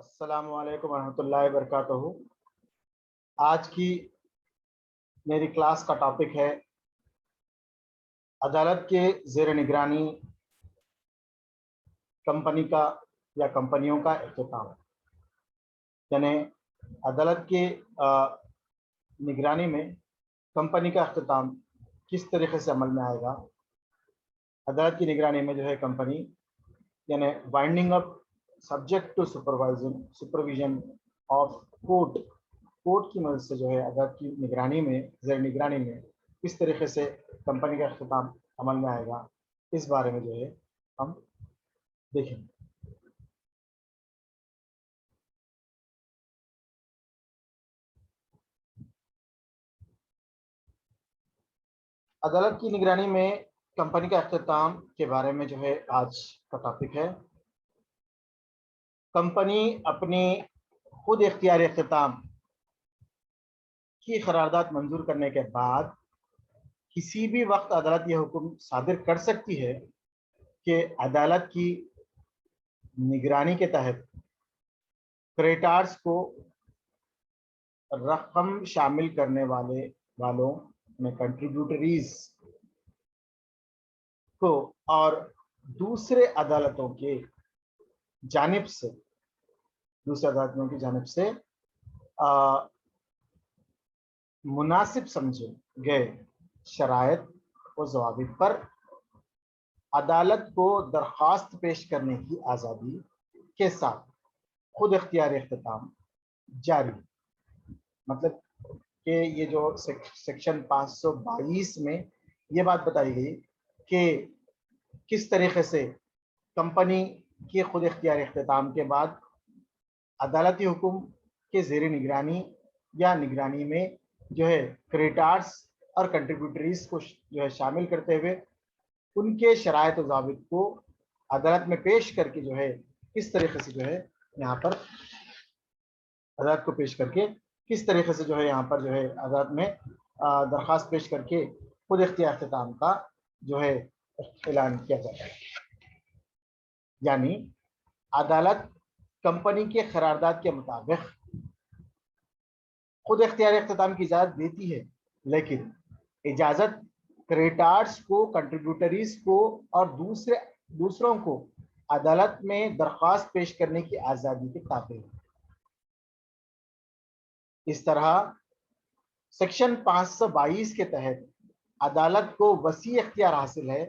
السلام علیکم ورحمۃ اللہ وبرکاتہ۔ آج کی میری کلاس کا ٹاپک ہے عدالت کے زیر نگرانی کمپنی کا یا کمپنیوں کا اختتام، یعنی عدالت کے نگرانی میں کمپنی کا اختتام کس طریقے سے عمل میں آئے گا۔ عدالت کی نگرانی میں جو ہے کمپنی یعنی winding up subject to supervision of court کی مدد سے جو ہے عدالت کی نگرانی میں زیر نگرانی میں کس طریقے سے کمپنی کا اختتام عمل میں آئے گا، اس بارے میں جو ہے ہم دیکھیں گے۔ عدالت کی نگرانی میں کمپنی کا اختتام کے بارے میں جو ہے آج کا ٹاپک ہے۔ کمپنی اپنی خود اختیاری اختتام کی قرارداد منظور کرنے کے بعد کسی بھی وقت عدالت یہ حکم صادر کر سکتی ہے کہ عدالت کی نگرانی کے تحت کریڈیٹرز کو رقم شامل کرنے والوں میں کنٹریبیوٹریز کو اور دوسرے عدالتوں کی جانب سے مناسب سمجھے گئے شرائط و ضوابط پر عدالت کو درخواست پیش کرنے کی آزادی کے ساتھ خود اختیاری اختتام جاری۔ مطلب کہ یہ جو سیکشن 522 میں یہ بات بتائی گئی کہ کس طریقے سے کمپنی کے خود اختیاری اختتام کے بعد عدالتی حکم کے زیر نگرانی یا نگرانی میں جو ہے کریڈیٹرز اور کنٹریبیوٹریز کو جو ہے شامل کرتے ہوئے ان کے شرائط و ضوابط کو عدالت میں پیش کر کے جو ہے کس طریقے سے جو ہے یہاں پر عدالت کو پیش کر کے کس طریقے سے جو ہے یہاں پر جو ہے عدالت میں درخواست پیش کر کے خود اختیار اختتام کا جو ہے اعلان کیا جاتا ہے۔ یعنی عدالت کمپنی کے قرارداد کے مطابق خود اختیاری اختتام کی اجازت دیتی ہے، لیکن اجازت کریڈیٹرز کو، کنٹریبیوٹریز کو اور دوسروں کو عدالت میں درخواست پیش کرنے کی آزادی کے تابع ہے۔ اس طرح سیکشن 522 کے تحت عدالت کو وسیع اختیار حاصل ہے۔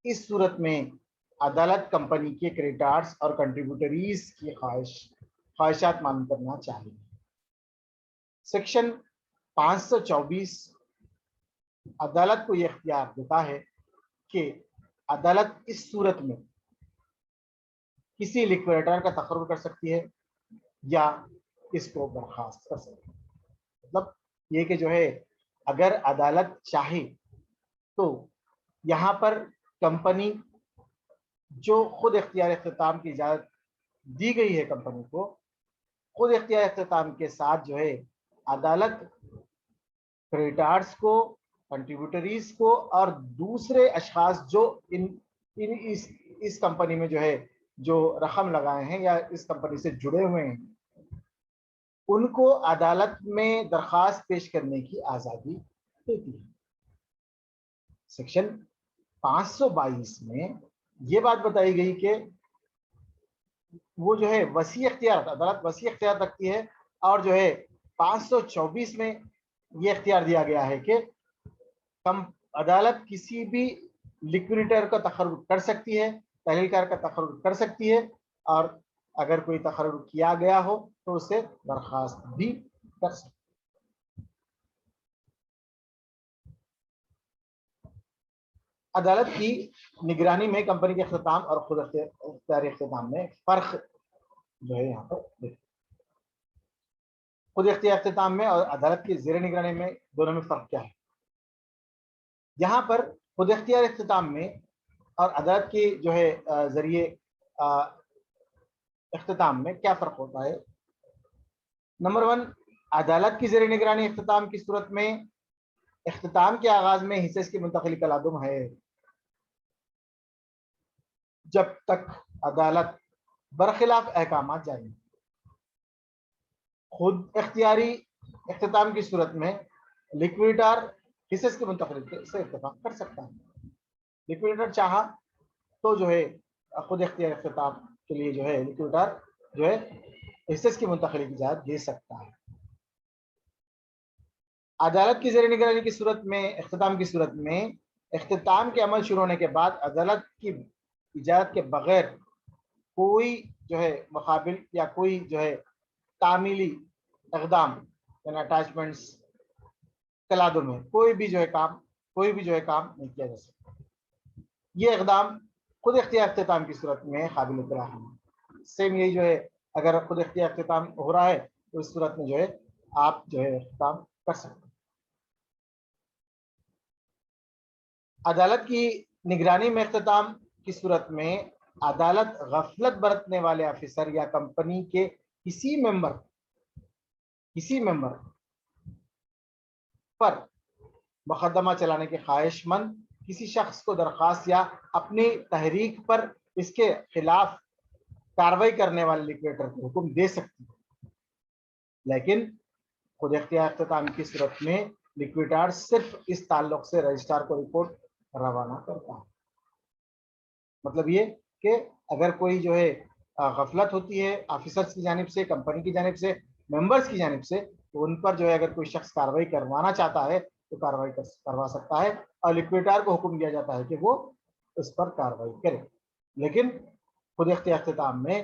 اس صورت میں عدالت کمپنی کے کریڈیٹرز اور کنٹریبیوٹریز کی خواہشات معلوم کرنا چاہیے۔ سیکشن 524 عدالت کو یہ اختیار دیتا ہے کہ عدالت اس صورت میں کسی لیکوریٹر کا تقرر کر سکتی ہے یا اس کو برخاست کر سکتی ہے۔ مطلب یہ کہ جو ہے اگر عدالت چاہے تو یہاں پر کمپنی جو خود اختیار اختتام کی اجازت دی گئی ہے کمپنی کو، خود اختیار اختتام کے ساتھ جو ہے عدالت کریڈیٹرز کو، کنٹریبیوٹریز کو اور دوسرے اشخاص جو اس کمپنی میں جو ہے جو رقم لگائے ہیں یا اس کمپنی سے جڑے ہوئے ہیں، ان کو عدالت میں درخواست پیش کرنے کی آزادی دیتی ہے۔ سیکشن 522 میں یہ بات بتائی گئی کہ وہ جو ہے وسیع اختیار، عدالت وسیع اختیار رکھتی ہے، اور جو ہے 524 میں یہ اختیار دیا گیا ہے کہ عدالت کسی بھی لیکوریٹر کا تقرر کر سکتی ہے، تحلیل کار کا تقرر کر سکتی ہے، اور اگر کوئی تقرر کیا گیا ہو تو اسے درخواست بھی کر سکتی ہے۔ عدالت کی نگرانی میں کمپنی کے اختتام اور خود اختیاری اختتام میں فرق جو ہے یہاں پر دیکھیں۔ خود اختیار اختتام میں اور عدالت کی زیر نگرانی میں دونوں میں فرق کیا ہے؟ یہاں پر خود اختیار اختتام میں اور عدالت کی جو ہے ذریعے اختتام میں کیا فرق ہوتا ہے؟ نمبر 1، عدالت کی زیر نگرانی اختتام کی صورت میں اختتام کے آغاز میں حصے کی منتقلی کا لازم ہے۔ جب تک عدالت برخلاف احکامات جاری ہیں۔ خود اختیاری اختتام کی صورت میں لکویڈیٹر حصص کی منتقلی سے اتفاق کر سکتا ہے۔ لکویڈیٹر چاہا تو جو ہے خود اختیاری اختتام کے لیے جو ہے لکویڈیٹر جو ہے حصص کی منتقلی کی اجازت دے سکتا ہے۔ عدالت کی زیر نگرانی کی صورت میں اختتام کی صورت میں اختتام کے عمل شروع ہونے کے بعد عدالت کی اجازت کے بغیر کوئی جو ہے مقابل یا کوئی جو ہے تعمیلی اقدام یعنی اٹیچمنٹس کلادوں میں کوئی بھی جو ہے کام نہیں کیا جا سکتا۔ یہ اقدام خود اختیار اختتام کی صورت میں قابل اطلاق ہے۔ سیم یہی جو ہے اگر خود اختیار اختتام ہو رہا ہے تو اس صورت میں جو ہے آپ جو ہے اختتام کر سکتے ہیں۔ عدالت کی نگرانی میں اختتام کی صورت میں عدالت غفلت برتنے والے آفیسر یا کمپنی کے کسی ممبر پر مقدمہ چلانے کے خواہش مند کسی شخص کو درخواست یا اپنی تحریک پر اس کے خلاف کارروائی کرنے والے لکویڈیٹر کو حکم دے سکتی ہے، لیکن خود اختیار اختتام کی صورت میں لکویڈیٹر صرف اس تعلق سے رجسٹرار کو رپورٹ روانہ کرتا ہے۔ مطلب یہ کہ اگر کوئی جو ہے غفلت ہوتی ہے آفیسرز کی جانب سے، کمپنی کی جانب سے، ممبرز کی جانب سے، تو ان پر جو ہے اگر کوئی شخص کارروائی کروانا چاہتا ہے تو کارروائی کروا سکتا ہے اور لکویڈیٹر کو حکم دیا جاتا ہے کہ وہ اس پر کارروائی کرے۔ لیکن خود اختیار اختتام میں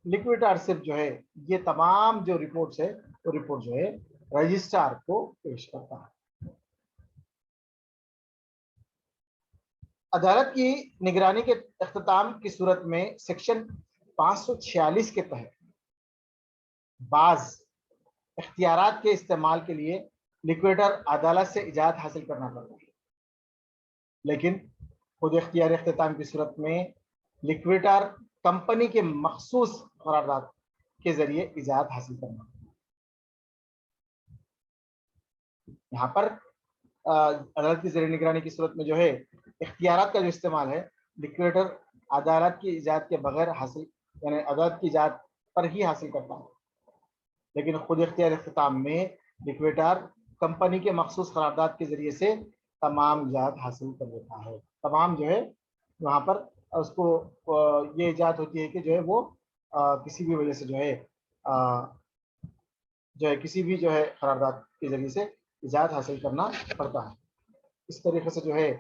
لکویڈیٹر صرف جو ہے یہ تمام جو رپورٹس ہے وہ رپورٹ جو ہے رجسٹرار کو پیش کرتا ہے۔ عدالت کی نگرانی کے اختتام کی صورت میں سیکشن 546 کے تحت بعض اختیارات کے استعمال کے لیے لکویڈیٹر عدالت سے اجازت حاصل کرنا پڑتا ہے، لیکن خود اختیار اختتام کی صورت میں لکویڈیٹر کمپنی کے مخصوص قرارداد کے ذریعے اجازت حاصل کرنا۔ یہاں پر عدالت کی زیر نگرانی کی صورت میں جو ہے اختیارات کا جو استعمال ہے لکویڈیٹر عدالت کی اجازت کے بغیر حاصل یعنی عدالت کی اجازت پر ہی حاصل کرتا ہے، لیکن خود اختیار اختتام میں لکویڈیٹر کمپنی کے مخصوص قرارداد کے ذریعے سے تمام اجازت حاصل کر لیتا ہے۔ تمام جو ہے وہاں پر اس کو یہ اجازت ہوتی ہے کہ جو ہے وہ کسی بھی وجہ سے جو ہے کسی بھی جو ہے قرارداد کے ذریعے سے اجازت حاصل کرنا پڑتا ہے۔ اس طریقے سے جو ہے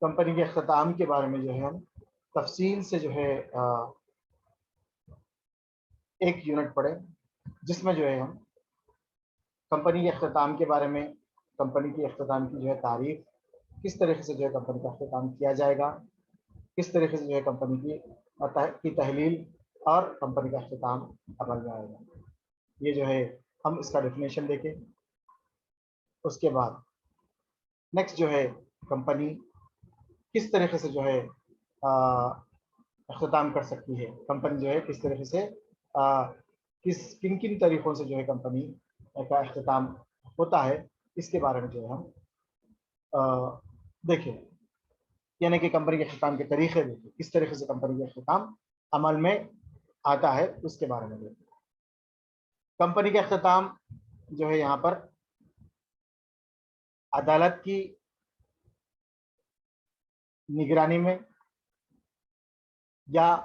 کمپنی کے اختتام کے بارے میں جو ہے ہم تفصیل سے جو ہے ایک یونٹ پڑھیں، جس میں جو ہے ہم کمپنی کے اختتام کے بارے میں، کمپنی کے اختتام کی جو ہے تعریف، کس طریقے سے جو ہے کمپنی کا اختتام کیا جائے گا، کس طریقے سے جو ہے کمپنی کی تحلیل اور کمپنی کا اختتام عمل میں آئے گا، یہ جو ہے ہم اس کا ڈیفینیشن دیکھیں۔ اس کے بعد نیکسٹ جو ہے کمپنی کس طریقے سے جو ہے اختتام کر سکتی ہے، کمپنی جو ہے کس طریقے سے کن کن طریقوں سے جو ہے کمپنی کا اختتام ہوتا ہے، اس کے بارے میں جو ہے ہم دیکھیں، یعنی کہ کمپنی کے اختتام کے طریقے دیکھیں، کس طریقے سے کمپنی کا اختتام عمل میں آتا ہے اس کے بارے میں دیکھیں۔ کمپنی کا اختتام جو ہے یہاں پر عدالت کی نگرانی میں یا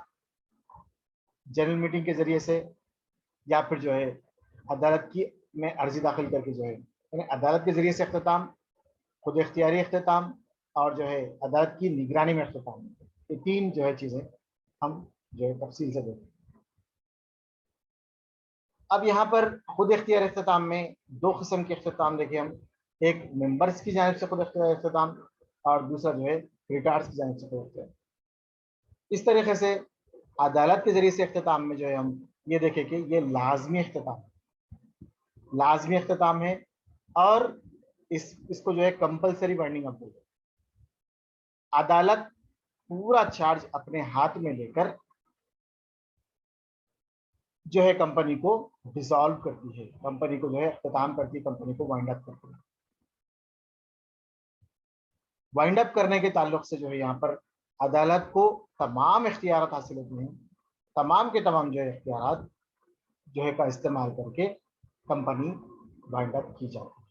جنرل میٹنگ کے ذریعے سے یا پھر جو ہے عدالت کی میں عرضی داخل کر کے جو ہے یعنی عدالت کے ذریعے سے اختتام، خود اختیاری اختتام اور جو ہے عدالت کی نگرانی میں اختتام، یہ تین جو ہے چیزیں ہم جو ہے تفصیل سے دیکھیں۔ اب یہاں پر خود اختیار اختتام میں دو قسم کے اختتام دیکھیں ہم، ایک ممبرس کی جانب سے خود اختیار اختتام اور دوسرا جو ہے ریٹارڈس کی جانب سے خود اختیار۔ اس طریقے سے عدالت کے ذریعے سے اختتام میں جو ہے ہم یہ دیکھیں کہ یہ لازمی اختتام ہے اور اس کو جو ہے کمپلسری بائنڈنگ اپ ہے۔ عدالت پورا چارج اپنے ہاتھ میں لے کر جو ہے کمپنی کو ڈیزالو کرتی ہے، کمپنی کو جو ہے اختتام کرتی ہے، کمپنی کو وائنڈ اپ کرتی ہے۔ وائنڈ اپ کرنے کے تعلق سے جو ہے یہاں پر عدالت کو تمام اختیارات حاصل ہوتے ہیں، تمام کے تمام جو ہے اختیارات جو ہے کا استعمال کر کے کمپنی وائنڈ اپ کی جاتی ہے،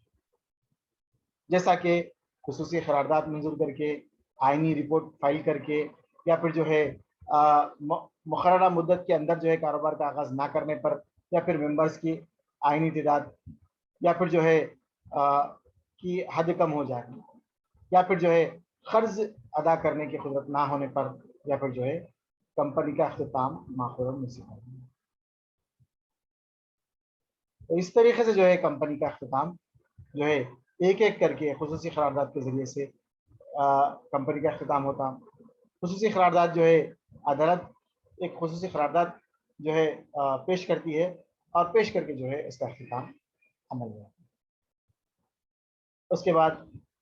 جیسا کہ خصوصی قرارداد منظور کر کے، آئینی رپورٹ فائل کر کے، یا پھر جو ہے مقررہ مدت کے اندر جو ہے کاروبار کا آغاز نہ کرنے پر، یا پھر ممبرس کی آئینی تعداد، یا پھر جو ہے کی حد کم ہو جائے، یا پھر جو ہے قرض ادا کرنے کی قدرت نہ ہونے پر، یا پھر جو ہے کمپنی کا اختتام ماخوذ منصفانہ۔ تو اس طریقے سے جو ہے کمپنی کا اختتام جو ہے ایک ایک کر کے خصوصی قرارداد کے ذریعے سے کمپنی کا اختتام ہوتا۔ خصوصی قرارداد جو ہے عدالت ایک خصوصی قرارداد جو ہے پیش کرتی ہے، اور پیش کر کے جو ہے اس کا اختتام عمل میں۔ اس کے بعد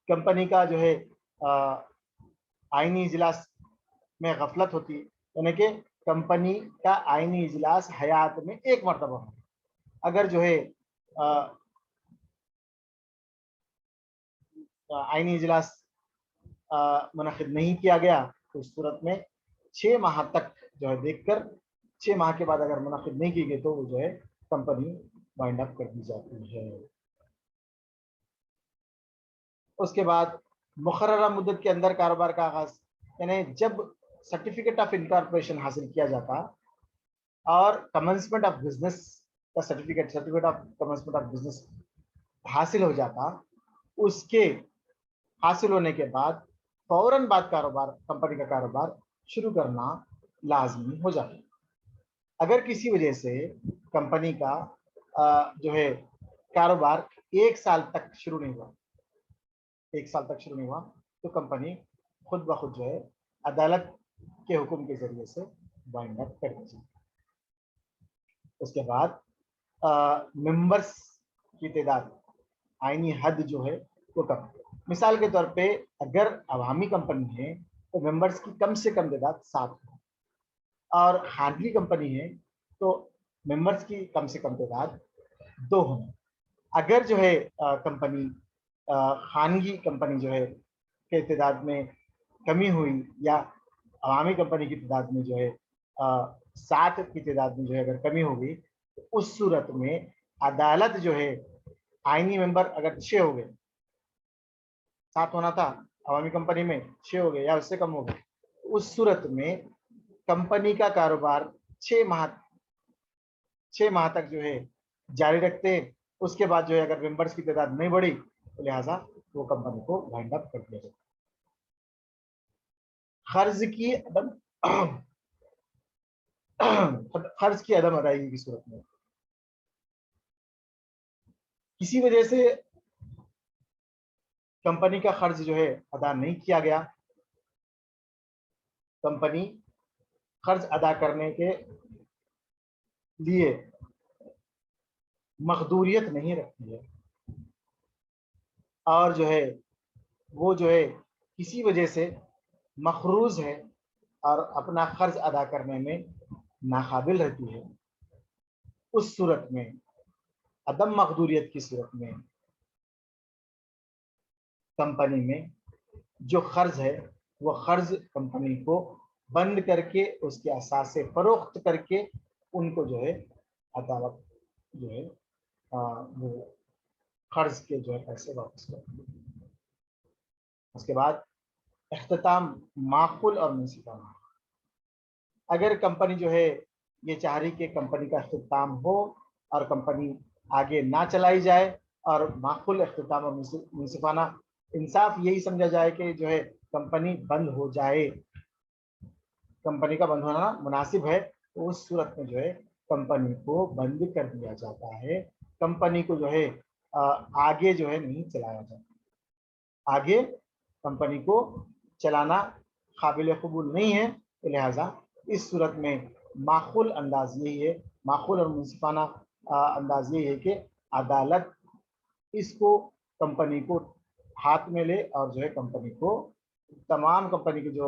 کمپنی کا جو ہے آئینی اجلاس میں غفلت ہوتی، یعنی کہ کمپنی کا آئینی اجلاس حیات میں ایک مرتبہ ہو، اگر جو ہے آئینی اجلاس منعقد نہیں کیا گیا تو اس صورت میں 6 ماہ تک جو ہے دیکھ کر، 6 ماہ کے بعد اگر منعقد نہیں کی گئی تو وہ جو ہے کمپنی وائنڈ اپ کر دی جاتی ہے۔ اس کے بعد مقررہ مدت کے اندر کاروبار کا آغاز، یعنی جب سرٹیفکیٹ آف انکارپوریشن حاصل کیا جاتا اور کمنسمنٹ آف بزنس کا certificate of commencement of business حاصل ہو جاتا، اس کے حاصل ہونے کے بعد فوراً بعد کاروبار، کمپنی کا کاروبار شروع کرنا لازمی ہو جاتا ہے۔ اگر کسی وجہ سے کمپنی کا جو ہے کاروبار 1 سال تک شروع نہیں ہوا، 1 سال تک شروع نہیں ہوا، تو کمپنی خود بخود جو ہے عدالت کے حکم کے ذریعے سے وائنڈ اپ کر دی جاتی۔ اس کے بعد ممبرس کی تعداد، آئینی حد جو ہے وہ کم، مثال کے طور پہ اگر عوامی کمپنی ہے تو ممبرس کی کم سے کم تعداد 7 ہو، اور خانگی کمپنی ہے تو ممبرس کی کم سے کم تعداد 2 ہونا۔ اگر جو ہے کمپنی خانگی کمپنی جو ہے کے تعداد میں کمی ہوئی، یا عوامی کمپنی کی تعداد میں جو ہے 7 کی تعداد میں جو ہے اگر کمی ہوگی، تو اس صورت میں عدالت جو ہے آئینی ممبر اگر 6 ہو گئے، 7 ہونا تھا عوامی کمپنی میں 6 ہو گئے یا اس سے کم ہو گئے، اس صورت میں کمپنی کا کاروبار 6 ماہ تک جو ہے جاری رکھتے ہیں۔ اس کے بعد جو ہے اگر ممبرس کی تعداد نہیں بڑھی تو لہٰذا وہ کمپنی کو وائنڈ اپ کر دیا جاتا۔ قرض کی عدم ادائیگی کی صورت میں کسی وجہ سے کمپنی کا قرض جو ہے ادا نہیں کیا گیا، کمپنی قرض ادا کرنے کے لیے مقدوریت نہیں رکھتی ہے، اور جو ہے وہ جو ہے کسی وجہ سے مقروض ہے اور اپنا قرض ادا کرنے میں ناقابل رہتی ہے، اس صورت میں عدم مقدوریت کی صورت میں کمپنی میں جو قرض ہے وہ قرض کمپنی کو بند کر کے اس کے اثاثے فروخت کر کے ان کو جو ہے عدالت جو ہے وہ قرض کے جو ہے پیسے واپس کرتی ہے۔ اس کے بعد اختتام معقول اور منصفانہ، اگر کمپنی جو ہے یہ چاہ رہی کہ کمپنی کا اختتام ہو اور کمپنی آگے نہ چلائی جائے، اور معقول اختتام اور منصفانہ، انصاف یہی سمجھا جائے کہ جو ہے کمپنی بند ہو جائے، کمپنی کا بند ہونا مناسب ہے، تو اس صورت میں جو ہے کمپنی کو بند کر دیا جاتا ہے، کمپنی کو جو ہے آگے جو ہے نہیں چلایا جاتا، آگے کمپنی کو چلانا قابل قبول نہیں ہے، تو لہٰذا اس صورت میں معقول انداز یہی ہے، معقول اور منصفانہ انداز یہی ہے کہ عدالت اس کو کمپنی کو ہاتھ میں لے اور جو ہے کمپنی کو، تمام کمپنی کی جو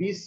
20